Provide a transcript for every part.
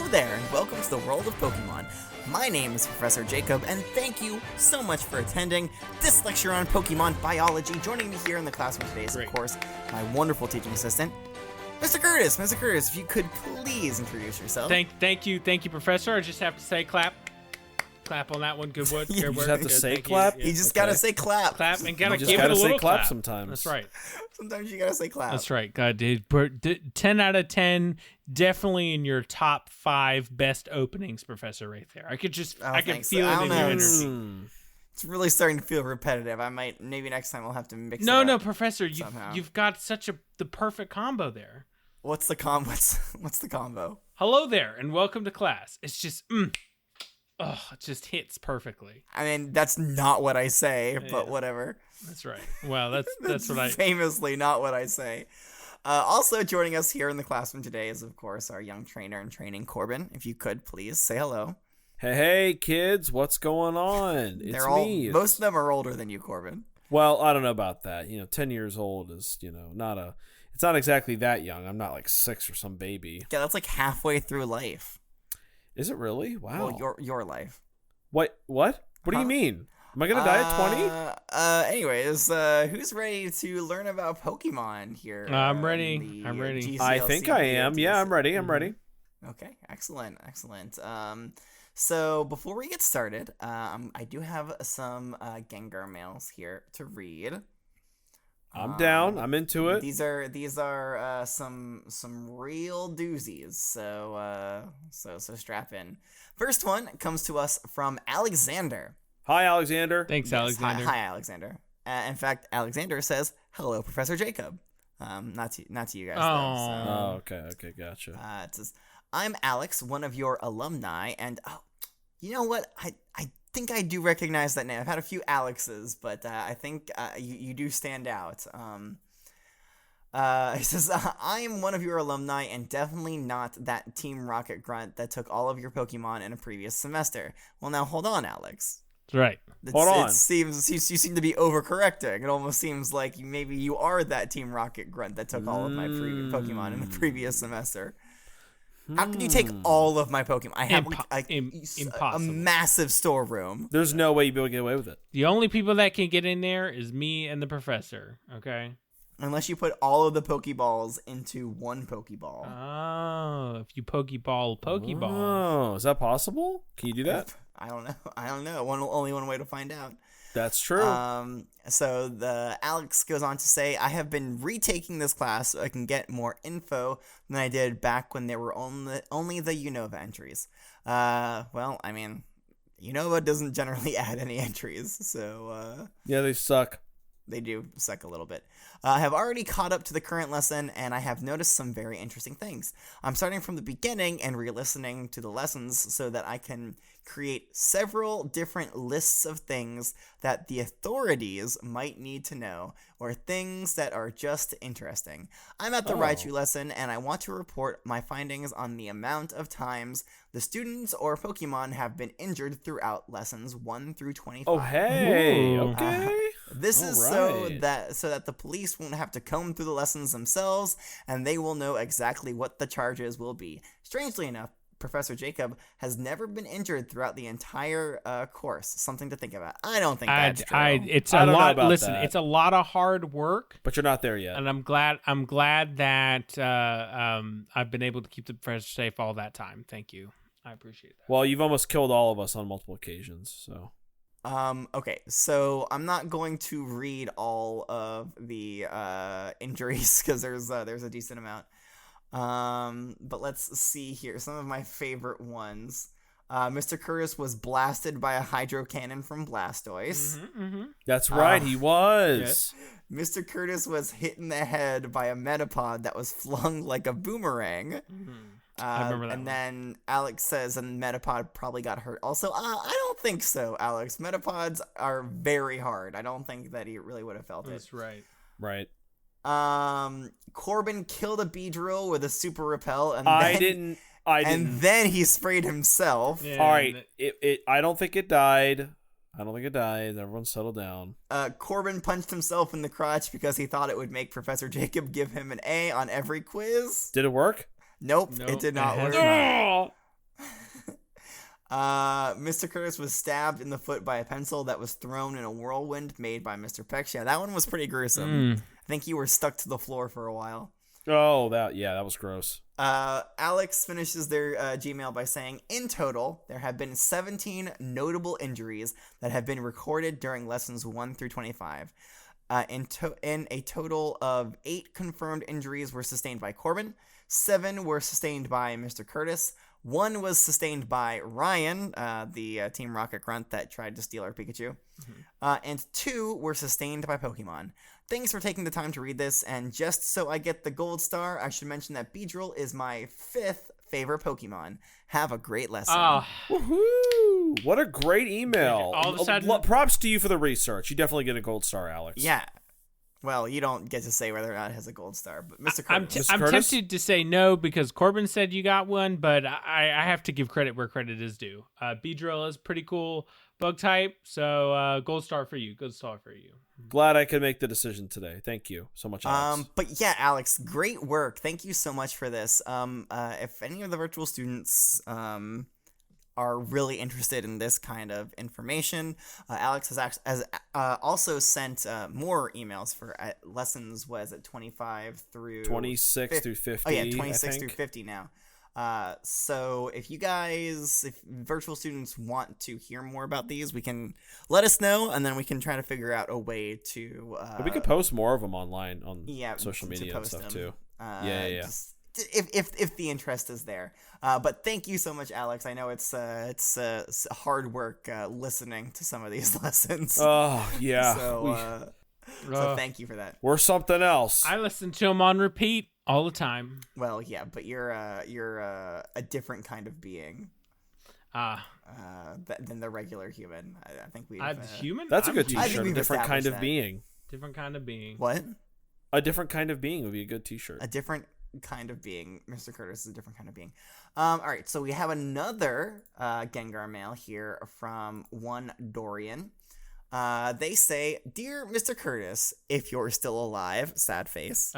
Hello there, and welcome to the world of Pokemon. My name is Professor Jacob, and thank you so much for attending this lecture on Pokemon biology. Joining me here in the classroom today is, of course, my wonderful teaching assistant, Mr. Curtis. Mr. Curtis, if you could please introduce yourself. Thank you, Professor. I just have to say clap on that one. Good work. You Good just work. have to Good, say thank clap? You just gotta say clap. Clap and gotta You just give gotta it a say little clap sometimes. That's right. Sometimes you gotta say clap. That's right. God, dude. 10 out of 10, definitely in your top 5 best openings, Professor. Right there. I could thanks. feel I it in don't your know. energy. It's really starting to feel repetitive. Maybe next time I'll have to mix it No, up Professor. somehow. You've got the perfect combo there. What's the combo? Hello there, and welcome to class. It's just, it just hits perfectly. I mean, that's not what I say, but Yeah. whatever. That's right. Well, that's what I. Famously not what I say. Also joining us here in the classroom today is, of course, our young trainer in training, Corbin. If you could please say hello. Hey, kids, what's going on? It's me. Most of them are older than you, Corbin. Well, I don't know about that. 10 years old is, it's not exactly that young. I'm not like 6 or some baby. Yeah, that's like halfway through life. Is it really? Wow. Well, your life. What do you mean? Am I going to die at 20? Anyways, who's ready to learn about Pokemon here? I'm ready. I'm ready. I think I am. Yeah, I'm ready. I'm ready. Okay, excellent. So before we get started, I do have some Gengar mails here to read. I'm down. I'm into it. These are some real doozies. So strap in. First one comes to us from Alexander. Hi, Alexander. Thanks, Yes, Alexander. Hi, Alexander. In fact, Alexander says, "Hello, Professor Jacob." Not to you guys. Oh, okay, gotcha. It says, "I'm Alex, one of your alumni, and you know what? I think I do recognize that name. I've had a few Alexes, but I think you do stand out." He says, "I'm one of your alumni and definitely not that Team Rocket grunt that took all of your Pokemon in a previous semester." Well, now hold on, Alex. That's right. Hold on. It seems you seem to be overcorrecting. It almost seems like maybe you are that Team Rocket grunt that took all of my Pokemon in the previous semester. How could you take all of my Pokemon? I have a impossible. massive storeroom. There's no way you'd be able to get away with it. The only people that can get in there is me and the professor. Okay. Unless you put all of the Pokeballs into one Pokeball. Oh, if you Pokeball. Oh, is that possible? Can you do that? I don't know. Only one way to find out. That's true. So the Alex goes on to say, "I have been retaking this class so I can get more info than I did back when there were only the Unova entries." Well, I mean, Unova doesn't generally add any entries, so yeah, they suck. They do suck a little bit. I have already caught up to the current lesson, and I have noticed some very interesting things. I'm starting from the beginning and re-listening to the lessons so that I can create several different lists of things that the authorities might need to know, or things that are just interesting. I'm at the Raichu lesson, and I want to report my findings on the amount of times the students or Pokemon have been injured throughout lessons 1 through 25. Oh, hey. Ooh. Okay. This is Alright. so that the police won't have to comb through the lessons themselves, and they will know exactly what the charges will be. Strangely enough, Professor Jacob has never been injured throughout the entire course. Something to think about. I don't think that's true. It's I a don't know lot. about Listen, that. it's a lot of hard work, But you're not there yet. and I'm glad that I've been able to keep the professor safe all that time. Thank you. I appreciate that. Well, you've almost killed all of us on multiple occasions, so. Okay, so I'm not going to read all of the injuries because there's a decent amount. But let's see here. Some of my favorite ones. Mr. Curtis was blasted by a hydro cannon from Blastoise. That's right, he was. Yes. Mr. Curtis was hit in the head by a Metapod that was flung like a boomerang. I remember that And one. then Alex says, and Metapod probably got hurt. Also, I don't think so, Alex. Metapods are very hard. I don't think that he really would have felt it. That's right. Right. Corbin killed a Beedrill with a super repel, and I then, didn't. and then he sprayed himself. Yeah, All right. I don't think it died. Everyone settle down. Corbin punched himself in the crotch because he thought it would make Professor Jacob give him an A on every quiz. Did it work? Nope, Nope, it did not it work. has not. Mr. Curtis was stabbed in the foot by a pencil that was thrown in a whirlwind made by Mr. Peck. Yeah, that one was pretty gruesome. I think you were stuck to the floor for a while. Oh, that was gross. Alex finishes their Gmail by saying, in total, there have been 17 notable injuries that have been recorded during lessons 1 through 25. In a total of 8 confirmed injuries were sustained by Corbin, 7 were sustained by Mr. Curtis, 1 was sustained by Ryan, the Team Rocket grunt that tried to steal our Pikachu, and 2 were sustained by Pokemon. Thanks for taking the time to read this, and just so I get the gold star, I should mention that Beedrill is my 5th favorite Pokemon. Have a great lesson. Woohoo! What a great email. All of a sudden, props to you for the research. You definitely get a gold star, Alex. Yeah. Well, you don't get to say whether or not it has a gold star, but Mr. Curtis. I'm tempted to say no because Corbin said you got one, but I have to give credit where credit is due. Beedrill is pretty cool bug type, so gold star for you. Gold star for you. Glad I could make the decision today. Thank you so much, Alex. But yeah, Alex, great work. Thank you so much for this. If any of the virtual students are really interested in this kind of information, Alex has also sent more emails for lessons. Was it 25 through 26 through 50? Oh yeah, 26 through 50 now. So if virtual students want to hear more about these, we can let us know, and then we can try to figure out a way to. But we could post more of them online on social to media and stuff them. too. Just, if the interest is there. But thank you so much, Alex. I know it's hard work listening to some of these lessons. Oh yeah. So thank you for that. We're something else. I listen to them on repeat all the time. Well, yeah, but you're a different kind of being. Than the regular human. I think we. Human. That's a good human. T-shirt. A different kind of being. Different kind of being. What? A different kind of being would be a good T-shirt. A different kind of being. Mr. Curtis is a different kind of being. All right, so we have another Gengar mail here from one Dorian. They say, "Dear Mr. Curtis, if you're still alive," sad face.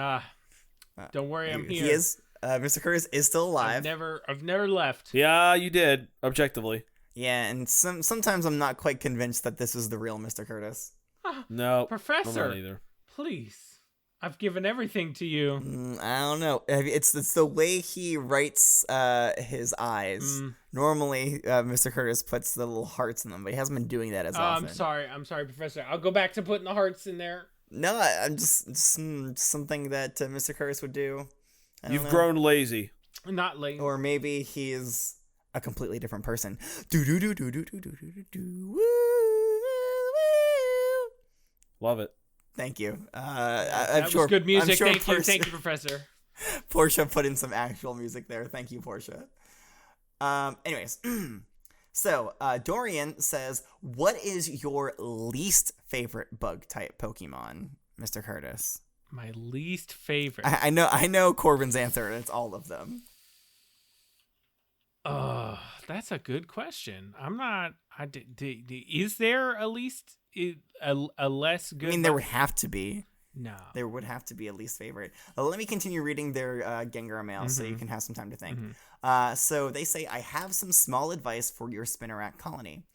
Don't worry, I'm here. He is. Mr. Curtis is still alive. I've never left. Yeah, you did, objectively. Yeah, and sometimes I'm not quite convinced that this is the real Mr. Curtis. No, Professor, I'm not either. Please, I've given everything to you. I don't know. It's the way he writes his eyes. Normally, Mr. Curtis puts the little hearts in them, but he hasn't been doing that as often. I'm sorry, Professor. I'll go back to putting the hearts in there. No, I'm just something that Mr. Curtis would do. You've grown lazy. Not lazy. Or maybe he's a completely different person. Love it. Thank you. That was good music. Thank you, Professor. Portia put in some actual music there. Thank you, Portia. Anyways, so Dorian says, "What is your least favorite bug type Pokemon, Mr. Curtis?" My least favorite. I know Corbin's answer. It's all of them. That's a good question. I'm not. Is there a least a less good? I mean, there would have to be. No, there would have to be a least favorite. Let me continue reading their Gengar mail so you can have some time to think. So they say, "I have some small advice for your Spinarak colony.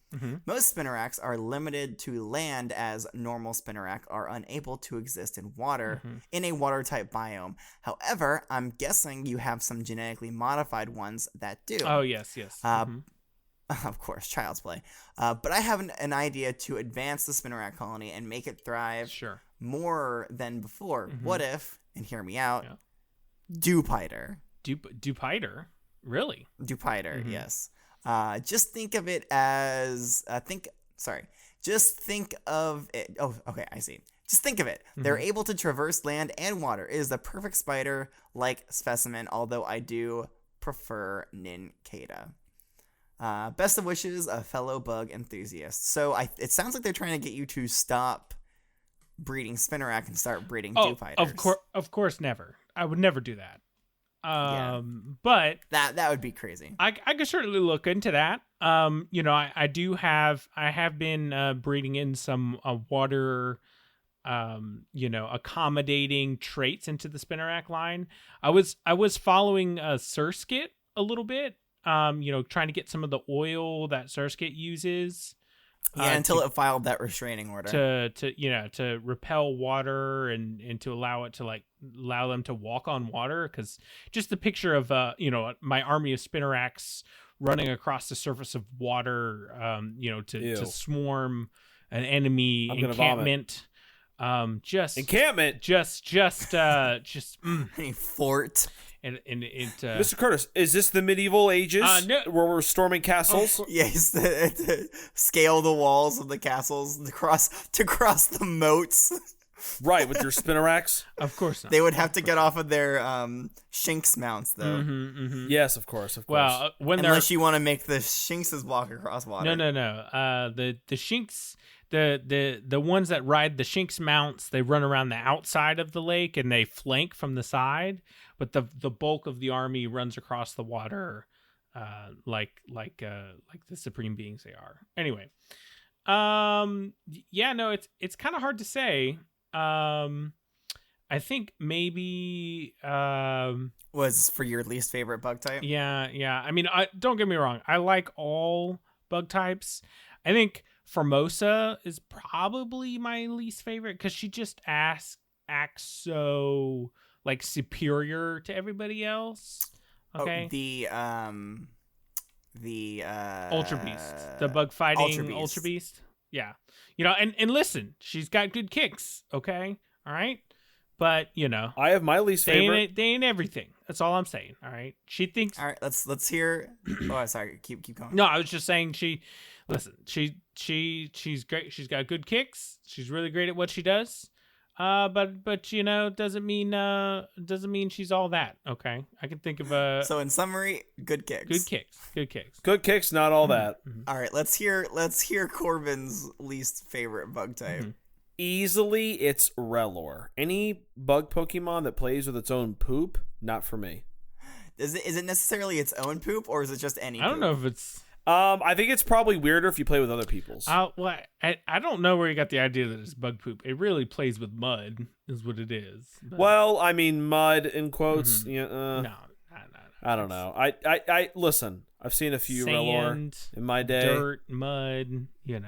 Most Spinaraks are limited to land, as normal Spinarak are unable to exist in water in a water-type biome. However, I'm guessing you have some genetically modified ones that do." Oh, yes. Of course, child's play. But I have an idea to advance the Spinarak colony and make it thrive more than before. What if, and hear me out, Dupiter. Dupiter? Really? Dupiter, yes. Just think of it as just think of it. Oh, okay, I see. Just think of it. They're able to traverse land and water. It is the perfect spider-like specimen, although I do prefer Nincada. Best of wishes, a fellow bug enthusiast. So it sounds like they're trying to get you to stop breeding Spinarak and start breeding Dupiters. Of course, never. I would never do that. But that would be crazy. I could certainly look into that. I have been breeding in some water, accommodating traits into the Spinarak line. I was following Surskit a little bit. trying to get some of the oil that Surskit uses. Yeah, until it filed that restraining order. To repel water and to allow it to allow them to walk on water, because just the picture of my army of Spinneracks running across the surface of water, to swarm an enemy encampment. Encampment. Any fort. And it, Mr. Curtis, is this the medieval ages no. where we're storming castles? Yes, to scale the walls of the castles to cross the moats. Right, with your Spinneracks? Of course not. They would have to get off of their Shinx mounts, though. Yes, of course. Well, unless you want to make the Shinxes walk across water. No. The Shinx, the ones that ride the Shinx mounts, they run around the outside of the lake and they flank from the side. But the bulk of the army runs across the water, like the supreme beings they are. Anyway, it's kind of hard to say. I think maybe was for your least favorite bug type. Yeah. I mean, don't get me wrong. I like all bug types. I think Formosa is probably my least favorite because she just acts so superior to everybody else. Okay. The Ultra Beast, the bug fighting Ultra Beast. Yeah. And listen, she's got good kicks. Okay. All right. But I have my least favorite. They ain't everything. That's all I'm saying. All right. She thinks. All right. Let's hear. Oh, sorry. Keep going. No, I was just saying she's great. She's got good kicks. She's really great at what she does. But doesn't mean she's all that. Okay, I can think of a. So in summary, good kicks. Good kicks. Not all that. All right, let's hear Corbin's least favorite bug type. Easily, it's Relor. Any bug Pokemon that plays with its own poop, not for me. Is it necessarily its own poop, or is it just any? I don't know if it's. I think it's probably weirder if you play with other people's. I don't know where you got the idea that it's bug poop. It really plays with mud, is what it is. But... Well, I mean, mud in quotes. No. I don't know. I listen. I've seen a few Relor in my day. Dirt, mud. Yeah.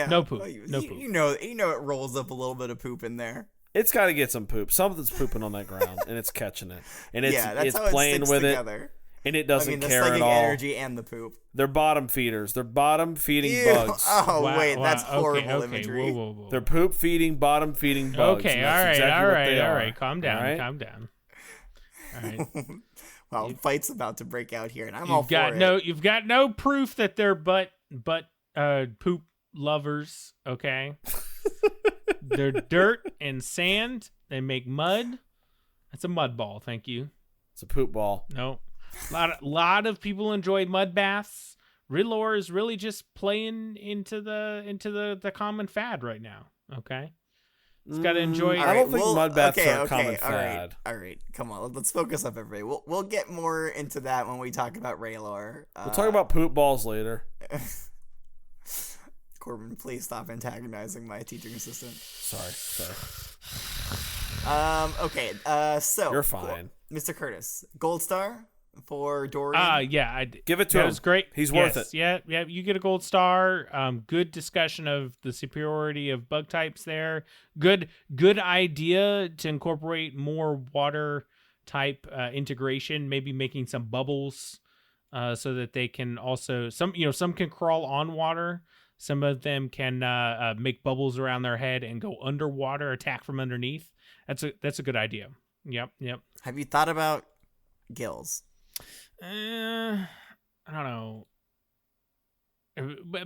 No poop. No poop. You know, it rolls up a little bit of poop in there. It's got to get some poop. Something's pooping on that ground, and it's catching it, and it's how playing with together. And it doesn't care at all. Energy and the poop. They're bottom feeders. They're bottom feeding bugs. Oh wait, that's horrible imagery. Whoa. They're poop feeding, bottom feeding bugs. Okay, all right. Calm down. All right. Well, fight's about to break out here, and I'm all for it. You've got no proof that they're but poop lovers. Okay. They're dirt and sand. They make mud. That's a mud ball. Thank you. It's a poop ball. No. A lot of people enjoy mud baths. Riddlor is really just playing into the common fad right now. Okay, it's got to enjoy. I don't think mud baths are a common fad. All right, come on, let's focus up, everybody. We'll get more into that when we talk about Raylor. We'll talk about poop balls later. Corbin, please stop antagonizing my teaching assistant. Sorry. Okay. So you're fine, Mr. Curtis. Gold star for Dorian. Yeah, give it to him. That was great. He's worth it. Yeah. You get a gold star. Good discussion of the superiority of bug types there. Good idea to incorporate more water type integration. Maybe making some bubbles, so that they can also some can crawl on water. Some of them can make bubbles around their head and go underwater, attack from underneath. That's a good idea. Yep. Have you thought about gills? I don't know.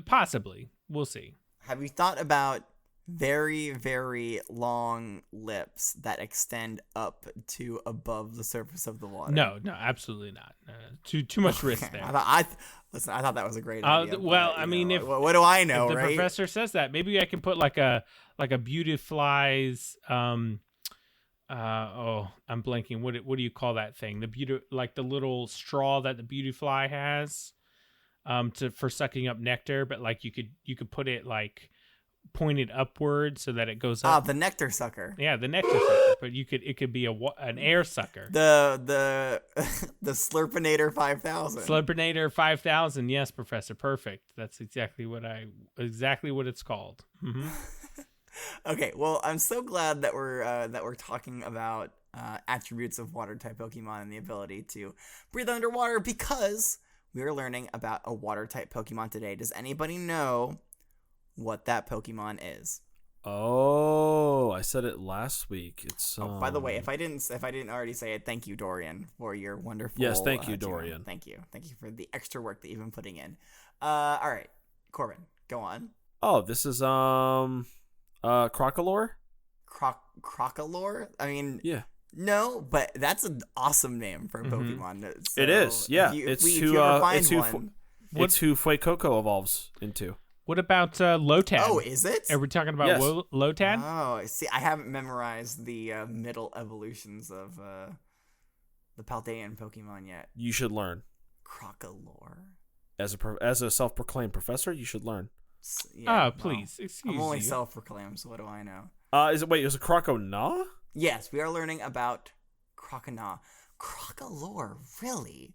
Possibly. We'll see. Have you thought about very, very long lips that extend up to above the surface of the water? No, absolutely not. Too much risk there. I thought that was a great idea. Well, I mean, if what do I know, if the right? professor says that, maybe I can put like a Beautifly's I'm blanking. What do you call that thing? The little straw that the Beautifly has, for sucking up nectar. But like you could put it like pointed upward so that it goes Ah, up. the nectar sucker. Yeah, the nectar sucker. But it could be an air sucker. The the Slurpinator 5000. Slurpinator 5000. Yes, Professor. Perfect. That's exactly what it's called. Mm-hmm. Okay, well, I'm so glad that we're talking about attributes of water type Pokemon and the ability to breathe underwater, because we are learning about a water type Pokemon today. Does anybody know what that Pokemon is? Oh, I said it last week. It's Oh, by the way, if I didn't already say it, thank you, Dorian, for your wonderful. Yes, thank you, Dorian. Thank you for the extra work that you've been putting in. All right, Corbin, go on. Oh, this is Crocolore? Crocolore? I mean, yeah. No, but that's an awesome name for a Pokemon. So it is, yeah. It's who Fuecoco evolves into. What about Lotad? Oh, is it? Are we talking about Yes. Lotad? Oh, see, I haven't memorized the middle evolutions of the Paldean Pokemon yet. You should learn. Crocolore. As a self-proclaimed professor, you should learn. Yeah, please, excuse me. I'm only self-proclaimed, so what do I know? Is it Croconaw? Yes, we are learning about Croconaw. Crocolore, really?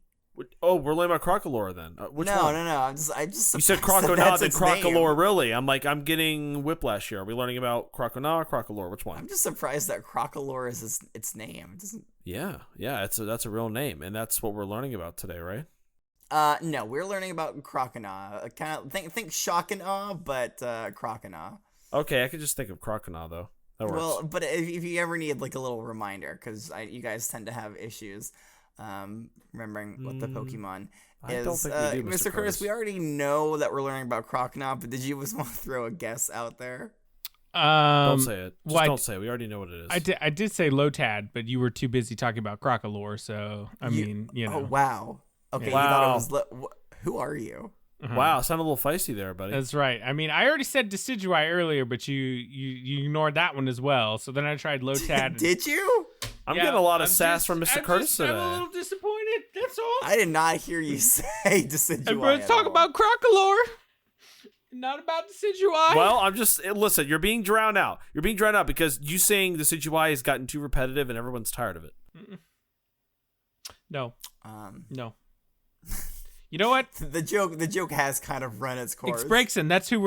Oh, we're learning about Crocolore then. Which one? No. I just. You said Croconaw, then Crocolore. Really? I'm getting whiplash here. Are we learning about Croconaw or Crocolore? Which one? I'm just surprised that Crocolore is its name. It doesn't. Yeah. That's a real name, and that's what we're learning about today, right? No, we're learning about Croconaw. Kind of think shock and awe, but Croconaw. Okay, I could just think of Croconaw though. That works. Well, but if you ever need like a little reminder, because you guys tend to have issues remembering what the Pokemon is. I don't think we do, Mr. Curtis, we already know that we're learning about Croconaw, but did you just want to throw a guess out there? Don't say it. Don't say it. We already know what it is. I did say Lotad, but you were too busy talking about Crocolore, so I mean, you know. Oh, wow. Okay, wow. You thought it was who are you? Mm-hmm. Wow, sounded a little feisty there, buddy. That's right. I mean, I already said Decidueye earlier, but you ignored that one as well. So then I tried Lotad. Did you? I'm getting a lot of sass from Mr. Curtis today. I'm a little disappointed. That's all. I did not hear you say Decidueye. Everyone's talking about Crocolore, not about Decidueye. Well, I'm just listen. You're being drowned out. You're being drowned out because you saying Decidueye has gotten too repetitive and everyone's tired of it. No. No. You know what? The joke has kind of run its course. Exbrexen, that's who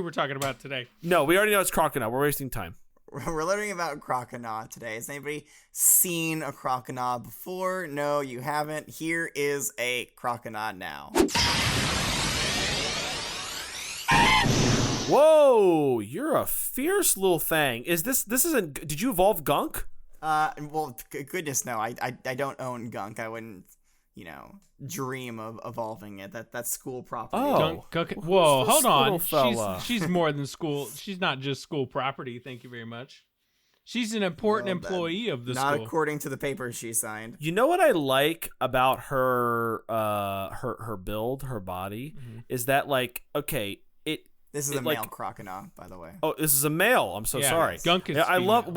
we're talking about today. No, we already know it's Croconaw. We're wasting time. We're learning about Croconaw today. Has anybody seen a Croconaw before? No, you haven't. Here is a Croconaw now. Whoa, you're a fierce little thing. This isn't? Did you evolve Gunk? Well, goodness no. I don't own Gunk. I wouldn't, dream of evolving it. That's school property. Oh, Gunk. Whoa, hold on. She's more than school. She's not just school property. Thank you very much. She's an important employee of the school. Not according to the papers she signed. You know what I like about her build, her body, is that this is a male Croconaw, by the way. Oh, this is a male. I'm so sorry. Gunk is I love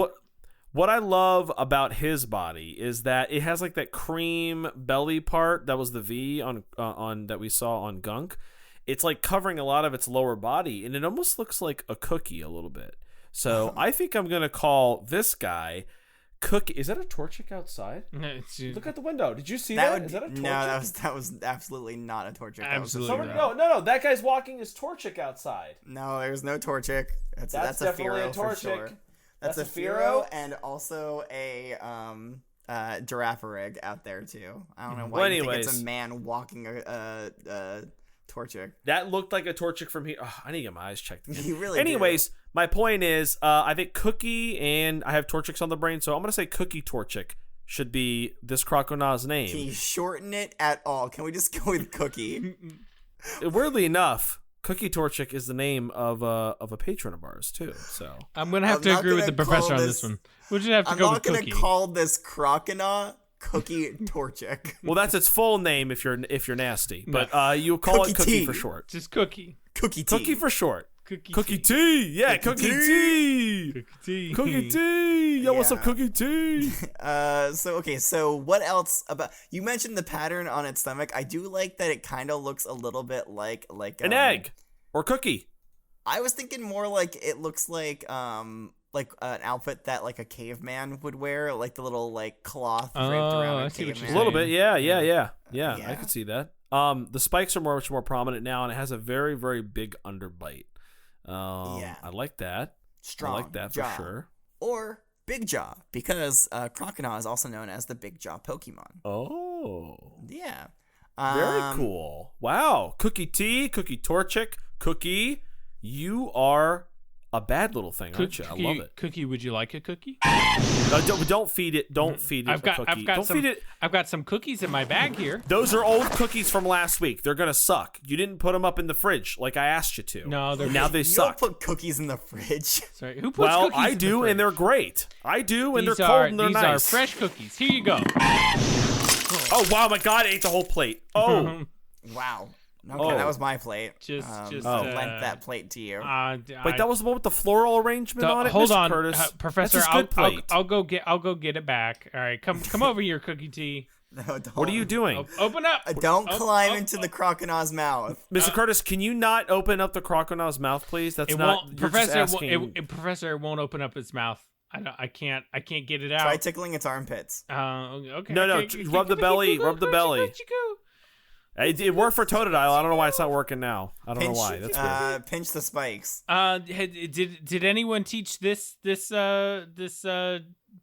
what I love about his body is that it has like that cream belly part that was the V on that we saw on Gunk. It's like covering a lot of its lower body, and it almost looks like a cookie a little bit. So I think I'm gonna call this guy Cookie. Is that a Torchic outside? Look at the window. Did you see that? Is that a Torchic? No, that was absolutely not a Torchic. Absolutely. No. That guy's walking his Torchic outside. No, there's no Torchic. That's a definitely Fearow a Torchic. for sure. That's a Fearow Fearow and also a Girafarig out there too. I don't know why you think it's a man walking a Torchic. That looked like a Torchic from here. Oh, I need to get my eyes checked again. You really Anyways, my point is, I think Cookie, and I have Torchics on the brain, so I'm going to say Cookie Torchic should be this Croconaw's name. Can you shorten it at all? Can we just go with Cookie? Weirdly enough, Cookie Torchic is the name of a patron of ours, too. So I'm going to have to agree with the professor on this one. We'll just have to go with Cookie. I'm not going to call this Croconaw Cookie Torchic. Well, that's its full name if you're nasty, but you call it Cookie for short. Just Cookie. Cookie Tea. Cookie for short. Cookie tea. Yeah, Cookie tea. Cookie tea. Yo, what's up, Cookie tea? So what else about, you mentioned the pattern on its stomach. I do like that it kind of looks a little bit like an egg or cookie. I was thinking more like it looks like an outfit that like a caveman would wear, like the little like cloth draped around I a see what you're caveman. A little bit, yeah. I Yeah. could see that. The spikes are much more prominent now, and it has a very, very big underbite. I like that. Strong I like that jaw. for sure. Or Big Jaw, because Croconaw is also known as the Big Jaw Pokemon. Oh, Yeah. very cool. Wow, Cookie T, Cookie Torchic, Cookie, you are a bad little thing, aren't you? I love it. Cookie, would you like a cookie? Don't feed it. Don't feed it. I've got don't feed it. I've got some cookies in my bag here. Those are old cookies from last week. They're gonna suck. You didn't put them up in the fridge like I asked you to. No, they're now they You suck. don't put cookies in the fridge. Sorry, who puts Well, cookies I in the do, fridge? and they're great. I do, and These they're cold and they're these nice. are fresh cookies. Here you go. Oh wow, my God! I ate the whole plate. Oh, Wow. Okay, Oh. that was my plate. Just lent that plate to you. wait, that was the one with the floral arrangement on it. Hold Mr. on, Curtis. Professor. That's his good plate. I'll go get it back. All right, come over here, Cookie Tea. No, don't. What are you doing, Open up. Don't climb Oh, into the Croconaw's mouth. Mr. Curtis? Can you not open up the Croconaw's mouth, please? That's It not. won't, You're Professor. just asking. Professor won't open up its mouth. I can't get it out. Try tickling its armpits. Okay. No, rub the belly, rub the belly. It worked for Totodile. I don't know why it's not working now. I don't know why. That's weird. Pinch the spikes. Did anyone teach this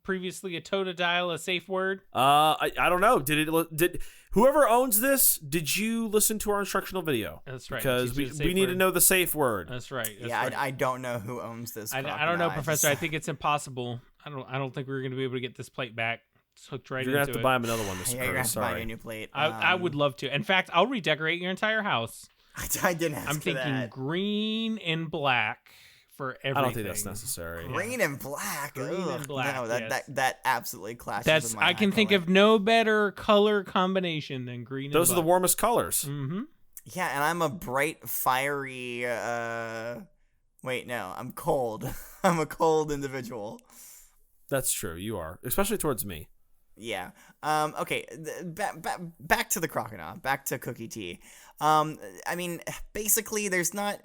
previously a Totodile a safe word? I don't know. Did whoever owns this? Did you listen to our instructional video? That's right. Because Teach it a safe we need to word. know the safe word. That's right. That's Yeah, right. I don't know who owns this. I don't know, crocodile. Professor. I think it's impossible. I don't think we're going to be able to get this plate back. It's hooked right You're gonna into have to it. buy him another one, Mr. Yeah, you're gonna have Curtis. to buy Sorry. a new plate. I would love to. In fact, I'll redecorate your entire house. I didn't ask I'm for thinking that. green and black for everything. I don't think that's necessary. Green and black. Green Ugh. and black, No, that absolutely clashes. That's with my I can eye think color. of no better color combination than green. Those are and the black. warmest colors. Mm-hmm. Yeah, and I'm a bright, fiery. Wait, no, I'm cold. I'm a cold individual. That's true. You are, especially towards me. Yeah. Okay. Back to the Croconaw. Back to Cookie Tea. I mean, basically, there's not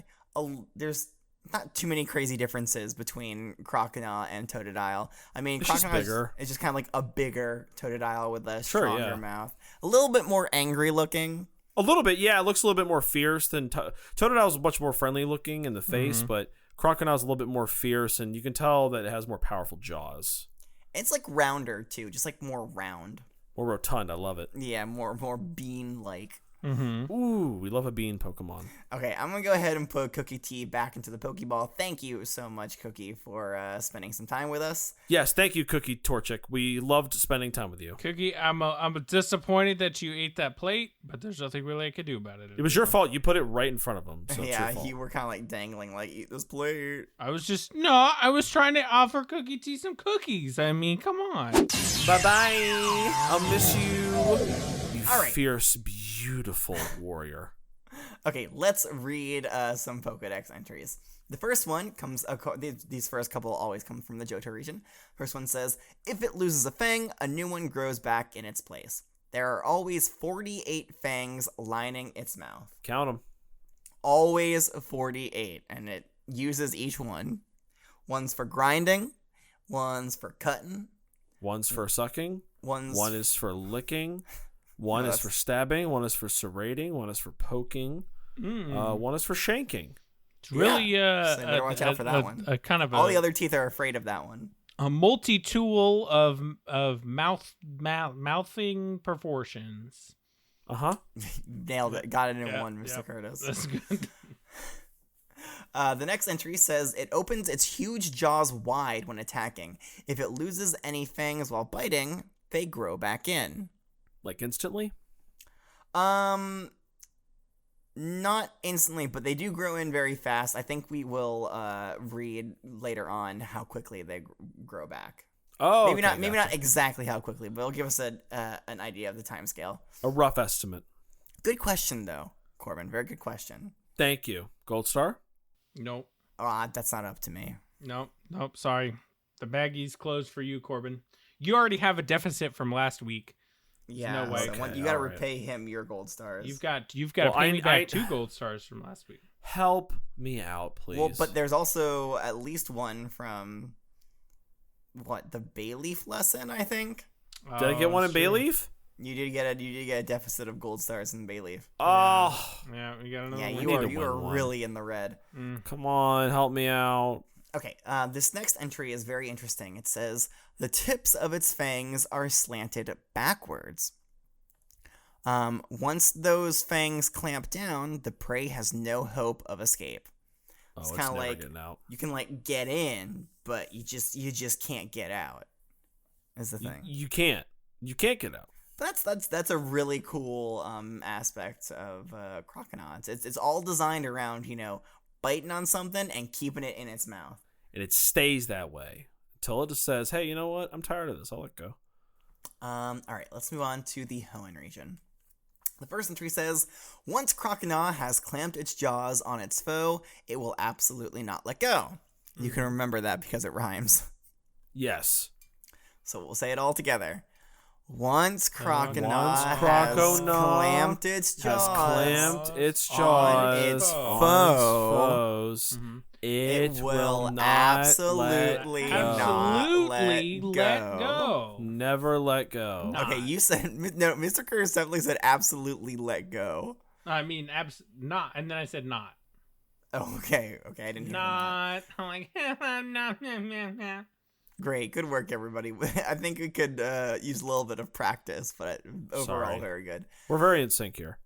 too many crazy differences between Croconaw and Totodile. I mean, It's just Croconaw bigger. is just kind of like a bigger Totodile with a Sure, stronger yeah. mouth, a little bit more angry looking. A little bit, yeah. It looks a little bit more fierce than Totodile's much more friendly looking in the face, but Croconaw's a little bit more fierce, and you can tell that it has more powerful jaws. It's like rounder too, just like more round. More rotund. I love it. Yeah, more bean like. Mm-hmm. Ooh, we love a bean Pokemon. Okay, I'm gonna go ahead and put Cookie Tea back into the Pokeball. Thank you so much, Cookie, for spending some time with us. Yes, thank you, Cookie Torchic. We loved spending time with you. Cookie, I'm disappointed that you ate that plate, but there's nothing really I could do about it. It was your fault. You put it right in front of him. So it's Yeah, your fault. you were kind of like dangling, like, eat this plate. I was trying to offer Cookie Tea some cookies. I mean, come on. Bye-bye. I'll miss you. You All right. fierce, beautiful warrior. Okay, let's read some Pokedex entries. The first one comes, these first couple always come from the Johto region. First one says, if it loses a fang, a new one grows back in its place. There are always 48 fangs lining its mouth. Count them. Always 48, and it uses each one. One's for grinding, one's for cutting, One's for sucking. one is for licking. One No, is for stabbing. One is for serrating. One is for poking. One is for shanking. It's really So you better watch out for that one. a kind of all a, the other teeth are afraid of that one. a multi-tool of mouthing proportions. Uh-huh. Nailed it. Got it in Yeah, one, Mr. yeah. Curtis. That's good. The next entry says it opens its huge jaws wide when attacking. If it loses any fangs while biting, they grow back in. Like instantly? Not instantly, but they do grow in very fast. I think we will read later on how quickly they grow back. Oh, Maybe okay, not gotcha. exactly how quickly, but it'll give us an idea of the time scale. A rough estimate. Good question, though, Corbin. Very good question. Thank you. Gold star? Nope. That's not up to me. Nope. Sorry. The baggies closed for you, Corbin. You already have a deficit from last week. Yeah, no way. so Okay, you got to all right. repay him your gold stars. You've got Well, to pay me back I- 2 gold stars from last week. Help me out, please. Well, but there's also at least one from the Bayleaf lesson, I think. Did I get one in Bayleaf? You did get a deficit of gold stars in Bayleaf. Oh. Yeah, we got another Yeah, one. you are really in the red. Come on, help me out. Okay, this next entry is very interesting. It says, the tips of its fangs are slanted backwards. Once those fangs clamp down, the prey has no hope of escape. It's kind of like getting out. you can like get in, but you just can't get out. Is the thing. You can't get out. But that's a really cool aspect of Croconaw. It's all designed around, biting on something and keeping it in its mouth. And it stays that way until it just says, hey, you know what? I'm tired of this. I'll let go. All right, let's move on to the Hoenn region. The first entry says, once Croconaw has clamped its jaws on its foe, it will absolutely not let go. You can remember that because it rhymes. Yes. So we'll say it all together. Once Croconaw has clamped its jaws on its foes, it will absolutely not let go. Never let go. Okay, you said, no, Mr. Curtis definitely said absolutely let go. I mean, not, and then I said not. Oh, okay, I didn't hear Not. I'm like, Great, good work, everybody. I think we could use a little bit of practice, but overall, very good. We're very in sync here.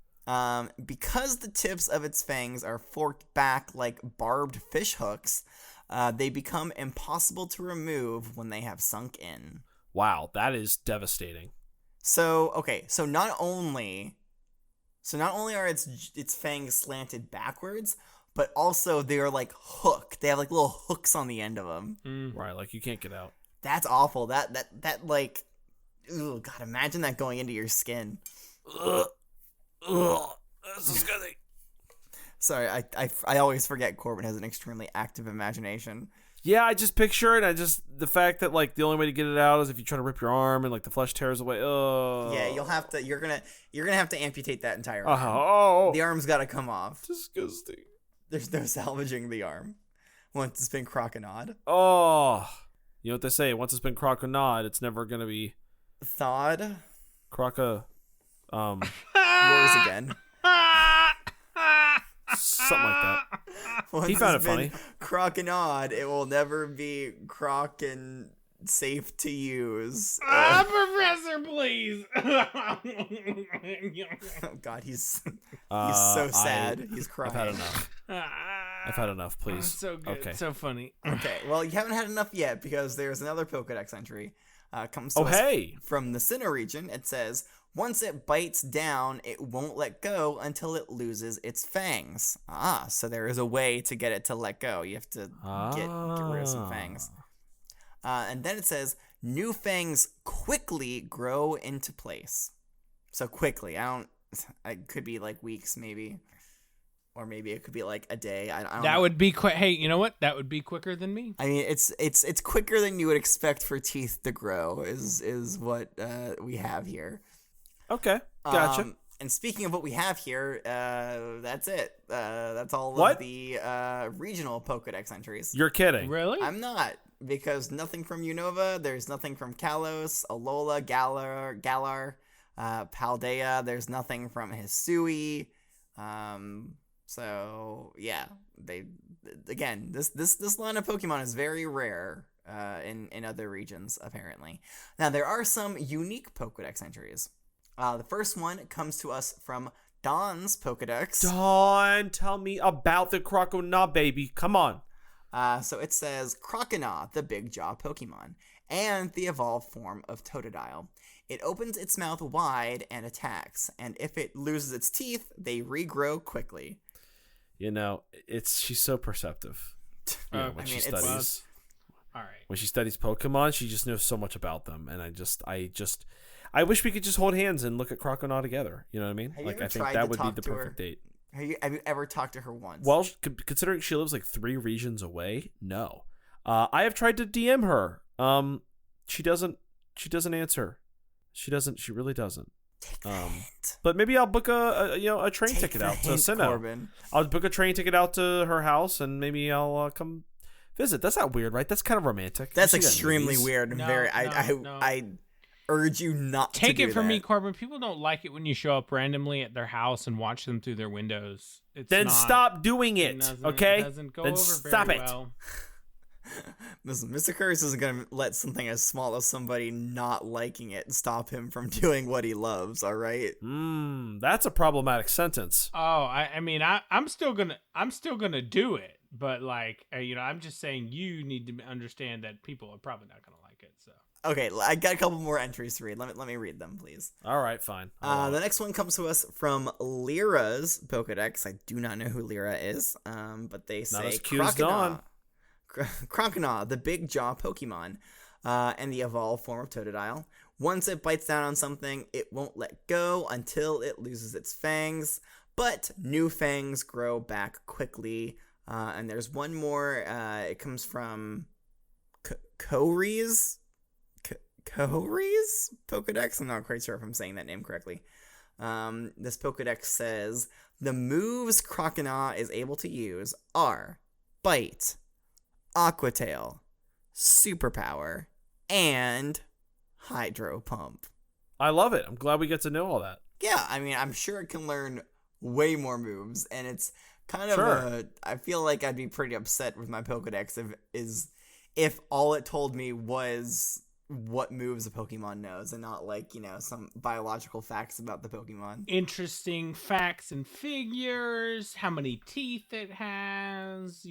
Because the tips of its fangs are forked back like barbed fish hooks, they become impossible to remove when they have sunk in. Wow, that is devastating. So not only are its fangs slanted backwards, but also they are like hooked. They have like little hooks on the end of them. Right, like you can't get out. That's awful. That like, ooh, God, imagine that going into your skin. Ugh, that's disgusting. Sorry, I always forget Corbin has an extremely active imagination. Yeah, I just picture it. The fact that like the only way to get it out is if you try to rip your arm and like the flesh tears away. Yeah, you're gonna have to amputate that entire arm. Oh, the arm's got to come off. Disgusting. There's no salvaging the arm once it's been croconawed. Oh, you know what they say? Once it's been croconawed, it's never gonna be thawed. Yours again. Something like that. Once he found it funny. Croconawed, it will never be croc and safe to use. Professor, please. Oh God, he's so sad. He's crying. I've had enough. Please. So good. Okay. So funny. Okay. Well, you haven't had enough yet because there's another Pokedex entry. Comes to us from the Sinnoh region. It says, once it bites down, it won't let go until it loses its fangs. So there is a way to get it to let go. You have to get rid of some fangs. And then it says, new fangs quickly grow into place. So quickly. It could be like weeks maybe. Or maybe it could be like a day. I don't know. That would be quick. Hey, you know what? That would be quicker than me. I mean, it's quicker than you would expect for teeth to grow. Is what we have here. Okay, gotcha. And speaking of what we have here, that's it. That's all of the regional Pokedex entries. You're kidding? Really? I'm not, because nothing from Unova. There's nothing from Kalos, Alola, Galar, Paldea. There's nothing from Hisui. So yeah, this line of Pokemon is very rare in other regions apparently. Now there are some unique Pokedex entries. The first one comes to us from Dawn's Pokedex. Dawn, tell me about the Croconaw, baby. Come on. So it says Croconaw, the Big Jaw Pokemon, and the evolved form of Totodile. It opens its mouth wide and attacks, and if it loses its teeth, they regrow quickly. You know, she's so perceptive. When she studies Pokemon, she just knows so much about them, and I wish we could just hold hands and look at Croconaw together. You know what I mean? I think that would be the perfect date. Have you ever talked to her once? Well, considering she lives like 3 regions away, no. I have tried to DM her. She doesn't answer. She really doesn't. Take the hint. But maybe I'll book a train Take ticket the out to hint, Sinnoh. Corbin. I'll book a train ticket out to her house, and maybe I'll come visit. That's not weird, right? That's kind of romantic. That's You see that in extremely movies. weird and No, very. no. I urge you not Take to do it from that. me, Corbin. People don't like it when you show up randomly at their house and watch them through their windows. It's Then not, stop doing it, okay? It doesn't go Then over stop very it. well. Listen, Mr. Curtis isn't going to let something as small as somebody not liking it stop him from doing what he loves, all right? That's a problematic sentence. Oh, I mean, I'm still gonna do it, but like, I'm just saying you need to understand that people are probably not gonna like it. So Okay, I got a couple more entries to read. Let me read them, please. All right, fine. The next one comes to us from Lyra's Pokedex. I do not know who Lyra is, but they say as cute as Dawn. Croconaw, the Big Jaw Pokémon, and the evolved form of Totodile. Once it bites down on something, it won't let go until it loses its fangs, but new fangs grow back quickly. And there's one more. It comes from Kohri's Pokedex. I'm not quite sure if I'm saying that name correctly. This Pokedex says the moves Croconaw is able to use are Bite, Aqua Tail, Superpower, and Hydro Pump. I love it. I'm glad we get to know all that. Yeah, I mean, I'm sure it can learn way more moves, and it's kind of Sure. I feel like I'd be pretty upset with my Pokedex if all it told me was what moves a Pokemon knows and not like, some biological facts about the Pokemon. interesting facts and figures, how many teeth it has,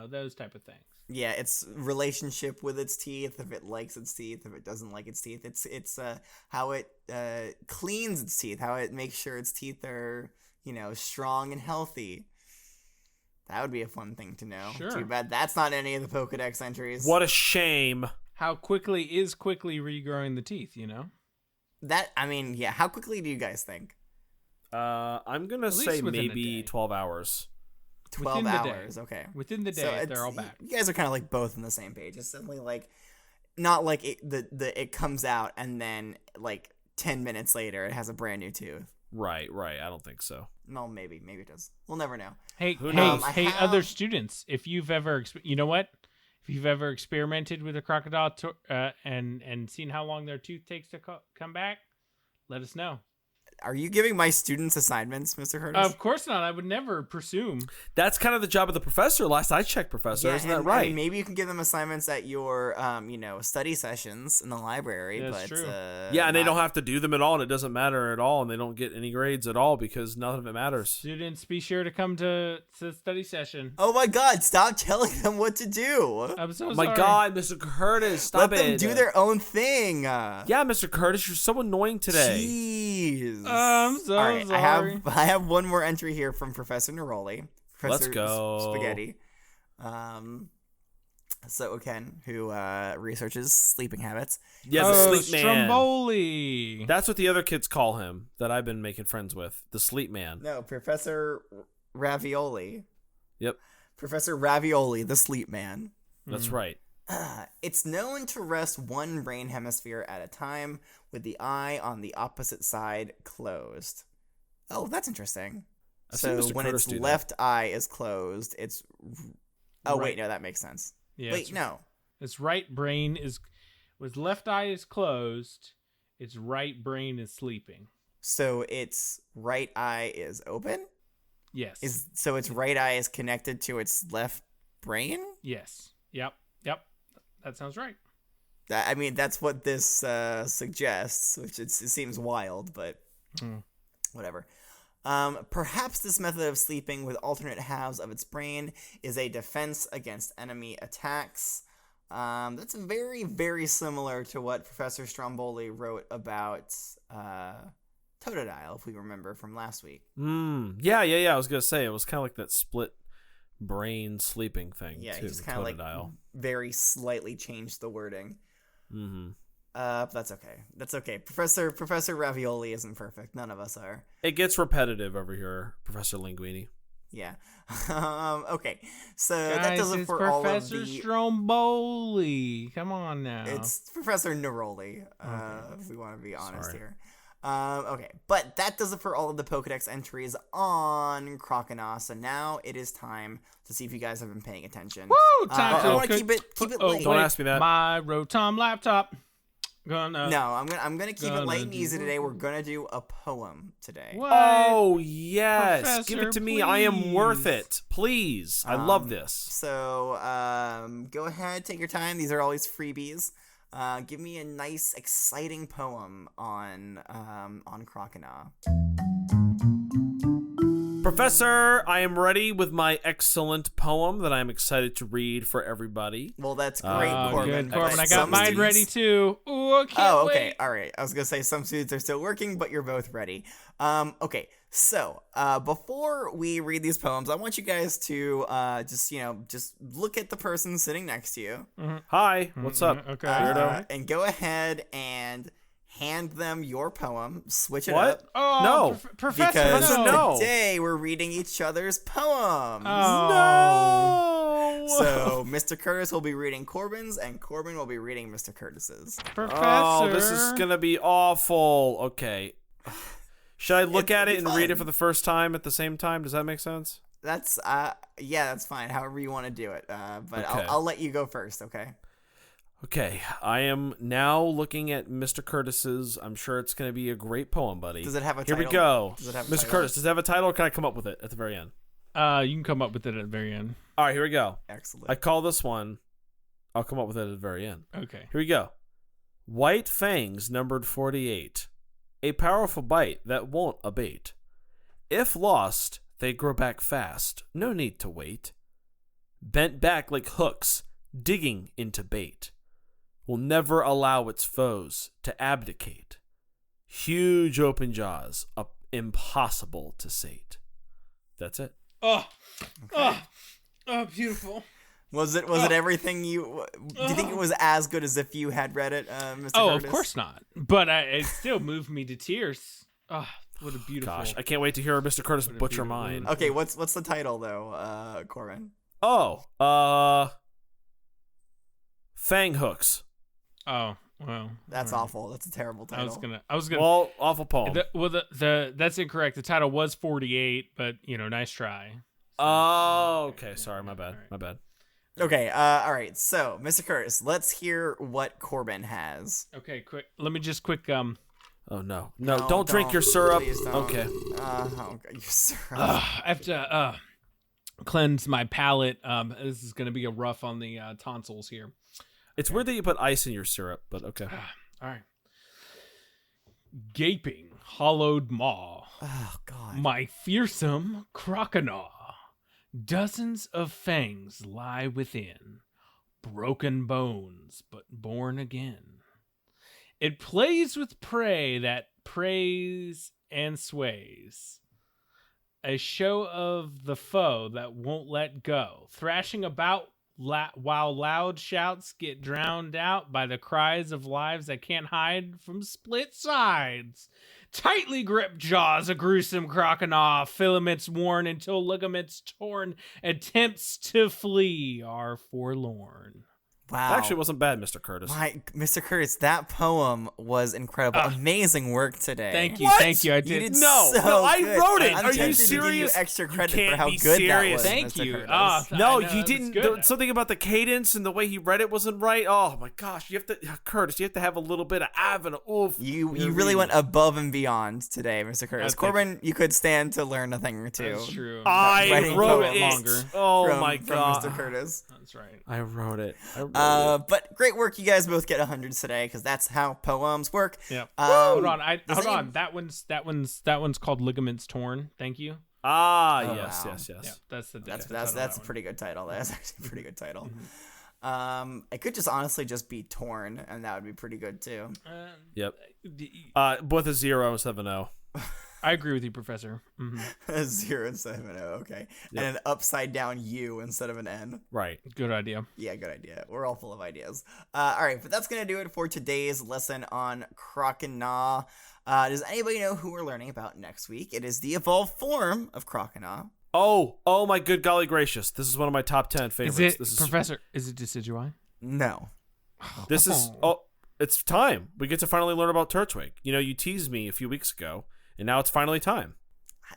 those type of things. Yeah, its relationship with its teeth, if it likes its teeth, if it doesn't like its teeth. It's how it cleans its teeth, how it makes sure its teeth are, strong and healthy. That would be a fun thing to know. Sure. Too bad that's not any of the Pokedex entries. What a shame. How quickly is quickly regrowing the teeth, How quickly do you guys think? I'm going to least say within a maybe day. 12 hours. 12 Within the day. hours, okay. Within the day, So if they're all back. You guys are kind of like both on the same page. It's definitely like, not like it comes out and then like 10 minutes later it has a brand new tooth. Right. I don't think so. Well, maybe it does. We'll never know. Who knows? Other students, if you've ever, if you've ever experimented with a crocodile and seen how long their tooth takes to come back, let us know. Are you giving my students assignments, Mr. Curtis? Of course not. I would never presume. That's kind of the job of the professor. Last I checked, Professor. Isn't that right? Maybe you can give them assignments at your, study sessions in the library. That's but true. Yeah, and they don't have to do them at all, and it doesn't matter at all, and they don't get any grades at all because none of it matters. Students, be sure to come to the study session. Oh my God! Stop telling them what to do. I'm so Oh sorry. my God, Mr. Curtis, stop Let them it. do their own thing. Yeah, Mr. Curtis, you're so annoying today. Jeez. I'm so All right, sorry. I have one more entry here from Professor Neroli. Let's go. Spaghetti. So Ken, who researches sleeping habits. Yeah, the sleep man. Stromboli. That's what the other kids call him that I've been making friends with. The sleep man. No, Professor Ravioli. Yep, Professor Ravioli, the sleep man. that's right. It's known to rest one brain hemisphere at a time, with the eye on the opposite side closed. Oh, that's interesting. I've seen So Mr. when Curtis its do that. left eye is closed, it's... Oh, Right. wait, no, that makes sense. Yeah, Wait, no. Its right brain is, with left eye is closed. Its right brain is sleeping. So its right eye is open? Yes. So its right eye is connected to its left brain? Yes. Yep. That sounds right. I mean, that's what this suggests, which it seems wild, but whatever. Perhaps this method of sleeping with alternate halves of its brain is a defense against enemy attacks. That's very, very similar to what Professor Stromboli wrote about Totodile, if we remember from last week. Yeah. I was gonna say it was kind of like that split brain sleeping thing. Yeah, too, he just kind of like Totodile. very slightly changed the wording. Mm-hmm. But that's okay. That's okay. Professor Ravioli isn't perfect. None of us are. It gets repetitive over here, Professor Linguini. Yeah. Okay. So Guys, that does it it's for all of Professor the. Stromboli. Come on now. It's Professor Neroli. If we want to be honest Sorry. here. Okay, but that does it for all of the Pokedex entries on Croconaw. So now it is time to see if you guys have been paying attention. Woo! Time I to want to keep it light. Don't ask me that. My Rotom laptop. Gonna. No, I'm gonna keep it light and do easy today. We're gonna do a poem today. What? Oh, yes. Give Professor, it to me. I am worth please. it. Please. I love this. So go ahead, take your time. These are always freebies. Give me a nice, exciting poem on Croconaw. Professor, I am ready with my excellent poem that I'm excited to read for everybody. Well, that's great, Corbin. Good, Corbin. but I got some mine students- ready too. Ooh, I can't Oh, okay. wait. All right. I was going to say some students are still working, but you're both ready. Okay. So, before we read these poems, I want you guys to just look at the person sitting next to you. Hi, what's up? Okay. Weirdo. And go ahead and hand them your poem. Switch it What? up. Oh, No. Professor, Because Professor, no. today we're reading each other's poems. Oh, No. So, Mr. Curtis will be reading Corbin's, and Corbin will be reading Mr. Curtis's. Professor. Oh, this is going to be awful. Okay. Should I look It'll at be it and read it fun. for the first time at the same time? Does that make sense? That's that's fine. However you want to do it. But Okay. I'll let you go first. Okay. Okay, I am now looking at Mr. Curtis's. I'm sure it's going to be a great poem, buddy. Does it have a Here title? we go. Does it have a Mr. title? Curtis, does it have a title or can I come up with it at the very end? You can come up with it at the very end. All right, here we go. Excellent. I call this one. I'll come up with it at the very end. Okay. Here we go. White fangs numbered 48. A powerful bite that won't abate. If lost, they grow back fast. No need to wait. Bent back like hooks, digging into bait. Will never allow its foes to abdicate. Huge open jaws, impossible to sate. That's it. Oh, beautiful. Was it everything you? Do you think it was as good as if you had read it, Mr. Oh, Curtis? of course not. But it still moved me to tears. Oh, what a beautiful. Gosh, I can't wait to hear Mr. Curtis What a butcher beautiful- mine. Okay, what's the title though, Corbin? Oh, fang hooks. Oh, well. That's all right. awful. That's a terrible title. I was gonna. Well, awful poem. That's incorrect. The title was 48, but nice try. Oh, okay. Sorry, my bad. All right. My bad. Okay. All right. So, Mr. Curtis, let's hear what Corbin has. Okay, quick. Let me just quick. Oh no, no! No, don't drink your syrup. Please don't. Okay. Oh God, your syrup. I have to cleanse my palate. This is gonna be a rough on the tonsils here. It's weird that you put ice in your syrup, but okay. All right. Gaping, hollowed maw. Oh God. My fearsome Croconaw. Dozens of fangs lie within, broken bones, but born again. It plays with prey that preys and sways. A show of the foe that won't let go, thrashing about while loud shouts get drowned out by the cries of lives that can't hide from split sides. Tightly gripped jaws, a gruesome Croconaw, filaments worn until ligaments torn, attempts to flee are forlorn. Wow. That actually wasn't bad, Mr. Curtis. Mr. Curtis, that poem was incredible. Amazing work today. Thank you, What? thank you. I You did. did No, so no, I good. wrote it. I'm Are you tempted to give you serious? extra You credit can't for how be good serious. that was. Thank Mr. you. Curtis. No, I know, you that's didn't. good. Something about the cadence and the way he read it wasn't right. Oh my gosh, you have to, Curtis. You have to have a little bit of av and oof. You when you're really reading. went above and beyond today, Mr. Curtis. thank Corbin, you could stand to learn a thing or two. That's true. I Writing wrote poem it. longer. Oh from, my from god, Mr. Curtis. That's right. I wrote it. But great work. You guys both get 100 today because that's how poems work. Yeah. Hold Hold on. That one's called Ligaments Torn. Thank you. Ah, Oh, yes, wow. yes, yes. Yeah, that's the That's title of that's that a one. pretty good title. That's actually a pretty good title. Mm-hmm. It could just honestly just be torn, and that would be pretty good too. Yep. The- With a 0 instead of an O. I agree with you, Professor. Mhm. 0 instead of an O, okay, Yep. and an upside down U instead of an N. Right. Good idea. Yeah, good idea. We're all full of ideas. All right, but that's gonna do it for today's lesson on Croconaw. Does anybody know who we're learning about next week? It is the evolved form of Croconaw. Oh my good golly gracious. This is one of my top 10 favorites. Is it this is Professor? Is it Decidueye? No. this is oh It's time. We get to finally learn about Turtwig. You teased me a few weeks ago, and now it's finally time.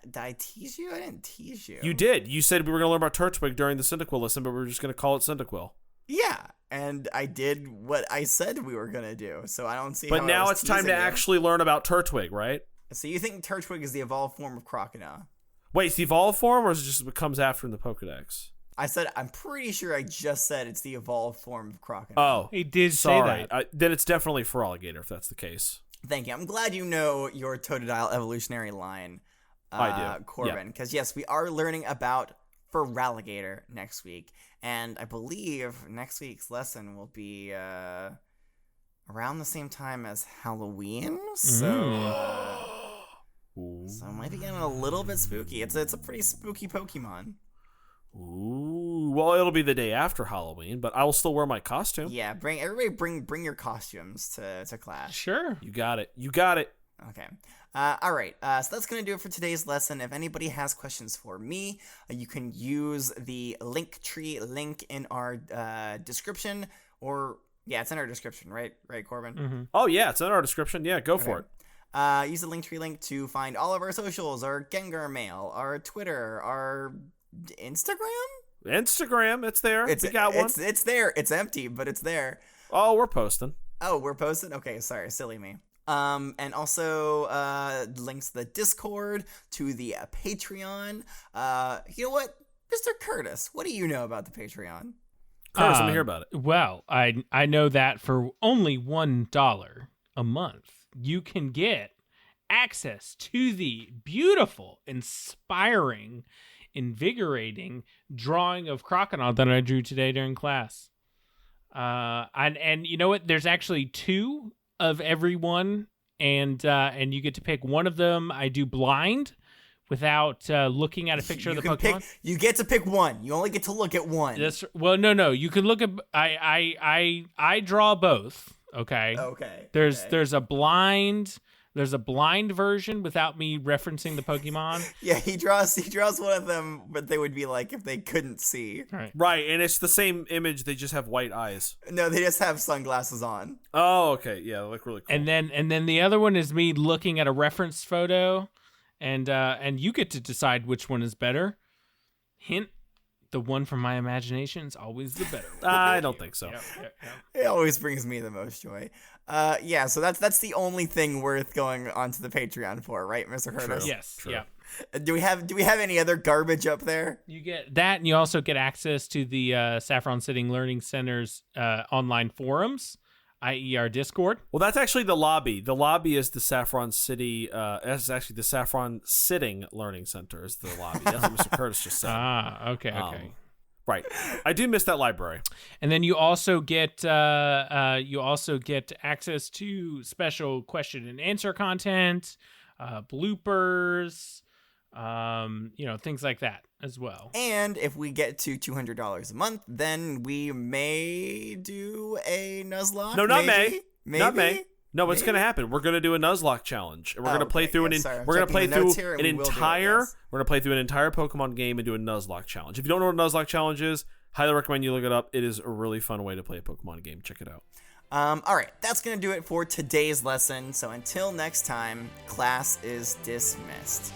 Did I tease you? I didn't tease you. You did. You said we were going to learn about Turtwig during the Cyndaquil lesson, but we were just going to call it Cyndaquil. Yeah, and I did what I said we were gonna do. So I don't see. But how now I was it's time to teasing you. actually learn about Turtwig, right? So you think Turtwig is the evolved form of Croconaw? Wait, it's the evolved form, or is it just what comes after in the Pokedex? I said I'm pretty sure I just said it's the evolved form of Croconaw. Oh, He did sorry. say that. Then it's definitely for Alligator, if that's the case. Thank you. I'm glad you know your Totodile evolutionary line. I do. Corbin, because yes, we are learning about Feraligatr next week, and I believe next week's lesson will be around the same time as Halloween, so so it might be getting a little bit spooky. It's a pretty spooky Pokemon. Ooh, well, it'll be the day after Halloween, but I will still wear my costume. Yeah, bring your costumes to class. Sure. You got it. You got it. Okay. All right. So that's going to do it for today's lesson. If anybody has questions for me, you can use the Linktree link in our description. Yeah, it's in our description, right? Right, Corbin? Mm-hmm. Oh, yeah, it's in our description. Yeah, go for it. Use the Linktree link to find all of our socials, our Gengar mail, our Twitter, our Instagram? Instagram, it's there. We got one. It's there. It's empty, but it's there. Oh, we're posting. Oh, we're posting? Okay, sorry. Silly me. And also links to the Discord, to the Patreon. You know what? Mr. Curtis, what do you know about the Patreon? Curtis, let me hear about it. Well, I know that for only $1 a month, you can get access to the beautiful, inspiring, invigorating drawing of Croconaw that I drew today during class. And you know what? There's actually 2 of every one, and you get to pick one of them. I do blind without looking at a picture of the Pokemon. You get to pick one. You only get to look at one. No. You can look at. I draw both. Okay. Okay. There's a blind. There's a blind version without me referencing the Pokemon. Yeah, he draws one of them, but they would be like if they couldn't see. Right, and it's the same image. They just have white eyes. No, they just have sunglasses on. Oh, okay. Yeah, they look really cool. And then the other one is me looking at a reference photo, and you get to decide which one is better. Hint: the one from my imagination is always the better one. I don't think so. Yep. It always brings me the most joy. Yeah, so that's the only thing worth going onto the Patreon for, right, Mr. Curtis? Yes. True. Yeah. Do we have any other garbage up there? You get that, and you also get access to the Saffron Sitting Learning Center's online forums, i.e. our Discord. Well, that's actually the lobby. The lobby is the Saffron City. That's actually the Saffron Sitting Learning Center is the lobby. That's what Mr. Curtis just said. Okay. Right. I do miss that library. And then you also get access to special question and answer content, bloopers, things like that as well. And if we get to $200 a month, then we may do a Nuzlocke. No, not maybe? May. Not May. No, what's going to happen? We're going to do a Nuzlocke challenge. And we're going to play through We're going to play through an entire Pokemon game and do a Nuzlocke challenge. If you don't know what a Nuzlocke challenge is, highly recommend you look it up. It is a really fun way to play a Pokemon game. Check it out. All right, that's going to do it for today's lesson. So until next time, class is dismissed.